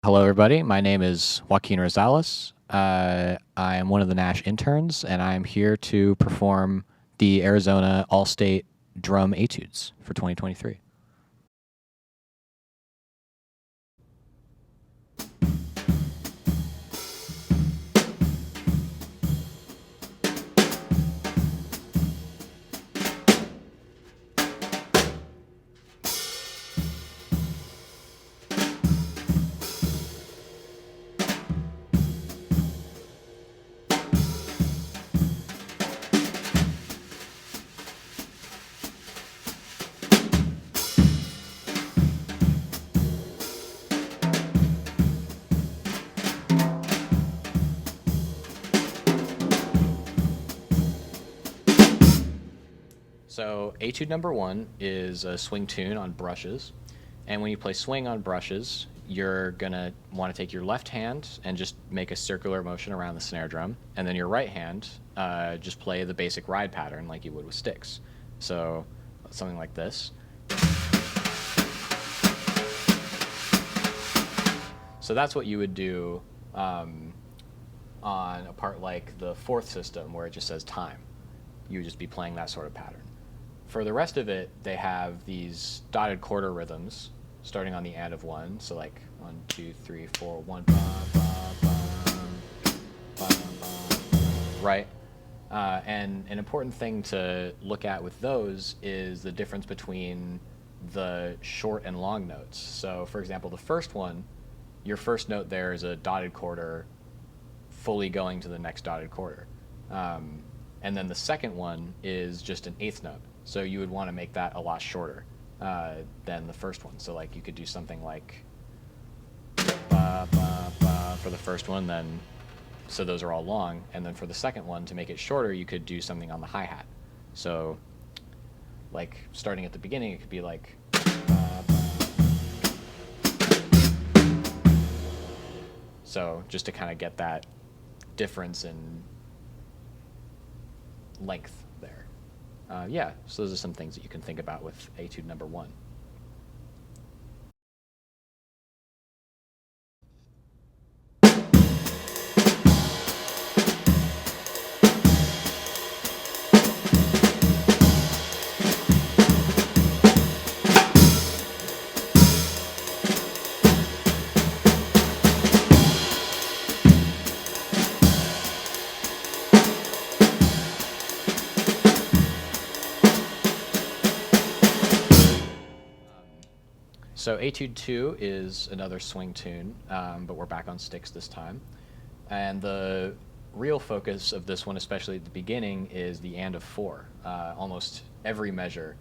Hello, everybody. My name is Joaquin Rosales. I am one of the Nash interns, and I'm here to perform the Arizona All-State Drum Etudes for 2023. So Etude number 1 is a swing tune on brushes. And when you play swing on brushes, you're going to want to take your left hand and just make a circular motion around the snare drum. And then your right hand, just play the basic ride pattern like you would with sticks. So something like this. So that's what you would do on a part like the fourth system where it just says time. You would just be playing that sort of pattern. For the rest of it, they have these dotted quarter rhythms starting on the and of 1. So like 1, 2, 3, 4, 1, ba, ba, ba, ba, ba, right? And an important thing to look at with those is the difference between the short and long notes. So for example, the first one, your first note there is a dotted quarter fully going to the next dotted quarter. And then the second one is just an eighth note. So you would want to make that a lot shorter than the first one. So like you could do something like ba, ba, ba for the first one, then so those are all long. And then for the second one, to make it shorter, you could do something on the hi-hat. So like starting at the beginning, it could be like ba, ba. So just to kind of get that difference in length there. Yeah, so those are some things that you can think about with Etude number 1. So Etude 2 is another swing tune, but we're back on sticks this time. And the real focus of this one, especially at the beginning, is the and of 4. Almost every measure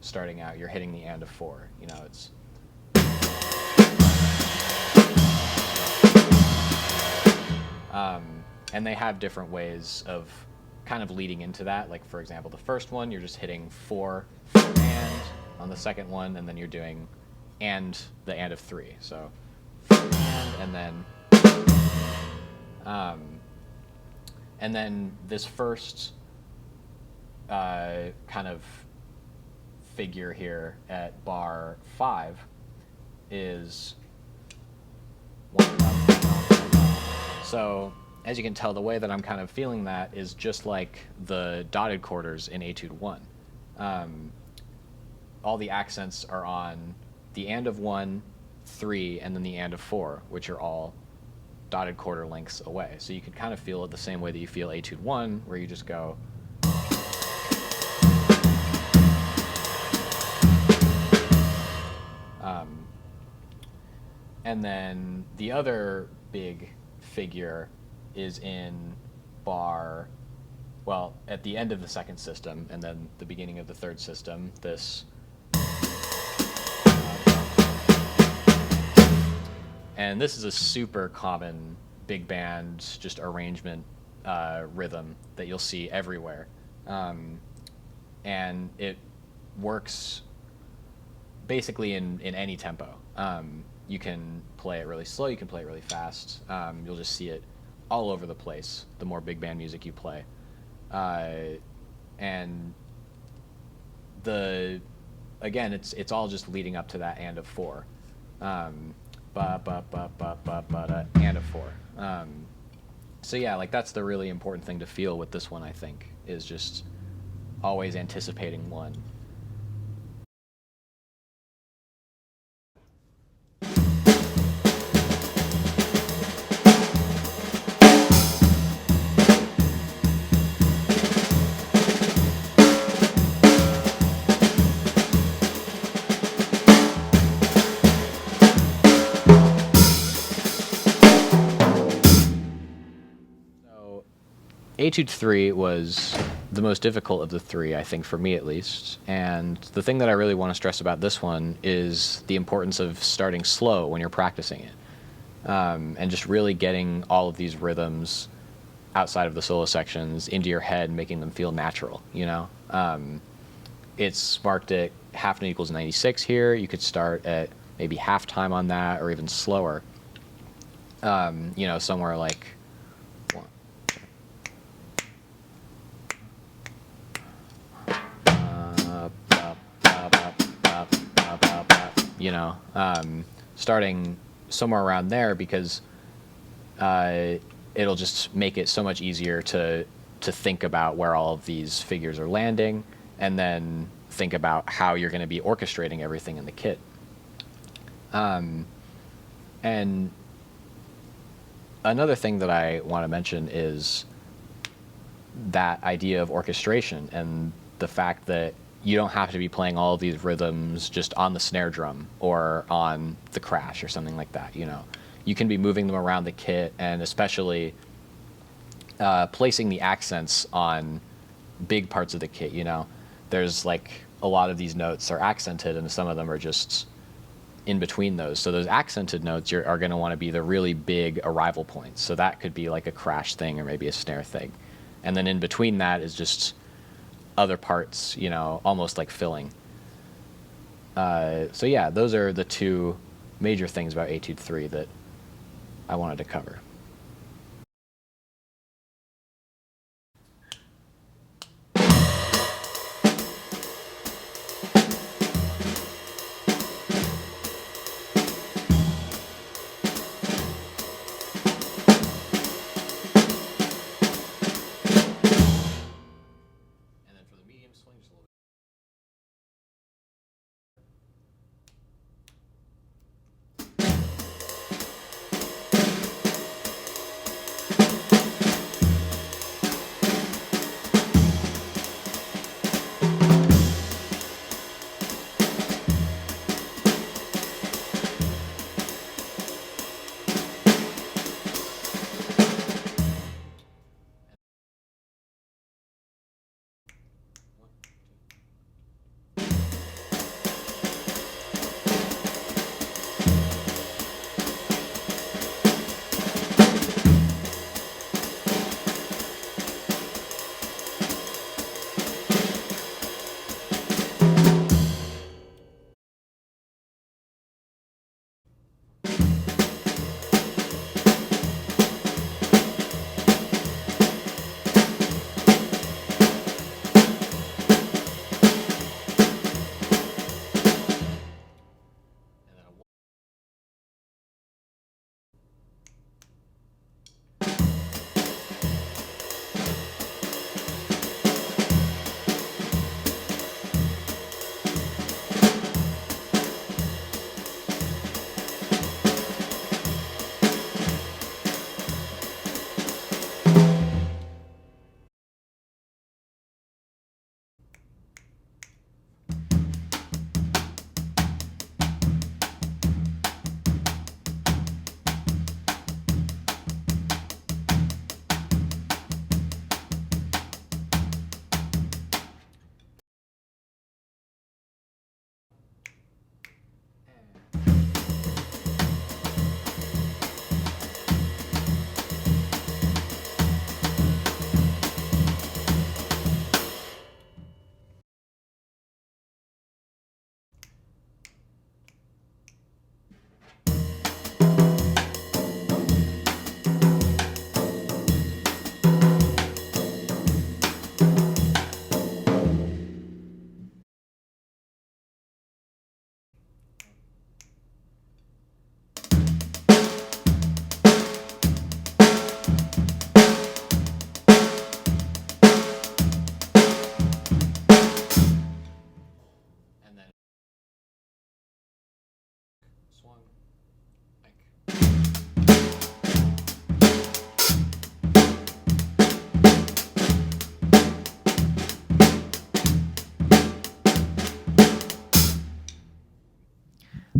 starting out, you're hitting the and of 4. You know, it's... and they have different ways of kind of leading into that. Like, for example, the first one, you're just hitting 4 and on the second one, and then you're doing and the and of 3. So and then this first kind of figure here at bar 5 is 1. So as you can tell, the way that I'm kind of feeling that is just like the dotted quarters in Etude 1. All the accents are on the and of 1, 3, and then the and of 4, which are all dotted quarter lengths away. So you can kind of feel it the same way that you feel Etude 1, where you just go. And then the other big figure is in bar, well, at the end of the second system, and then the beginning of the third system, this. And this is a super common big band just arrangement rhythm that you'll see everywhere. And it works basically in any tempo. You can play it really slow, you can play it really fast. You'll just see it all over the place the more big band music you play. And again, it's all just leading up to that and of 4. ba ba ba ba ba ba da, and a 4. So yeah, like that's the really important thing to feel with this one, I think, is just always anticipating 1. So Etude 3 was the most difficult of the 3, I think, for me at least. And the thing that I really want to stress about this one is the importance of starting slow when you're practicing it. And just really getting all of these rhythms outside of the solo sections into your head, making them feel natural, you know? It's marked at half note equals 96 here. You could start at maybe half time on that or even slower. You know, somewhere like you know, starting somewhere around there, because it'll just make it so much easier to think about where all of these figures are landing, and then think about how you're going to be orchestrating everything in the kit. And another thing that I want to mention is that idea of orchestration and the fact that you don't have to be playing all of these rhythms just on the snare drum or on the crash or something like that. You know, you can be moving them around the kit, and especially placing the accents on big parts of the kit. You know, there's like a lot of these notes are accented, and some of them are just in between those. So those accented notes are going to want to be the really big arrival points. So that could be like a crash thing or maybe a snare thing. And then in between that is just other parts, you know, almost like filling. So yeah, those are the 2 major things about Etude 3 that I wanted to cover. And then for the medium swing, just a little bit.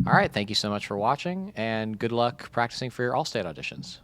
All right, thank you so much for watching, and good luck practicing for your Allstate auditions.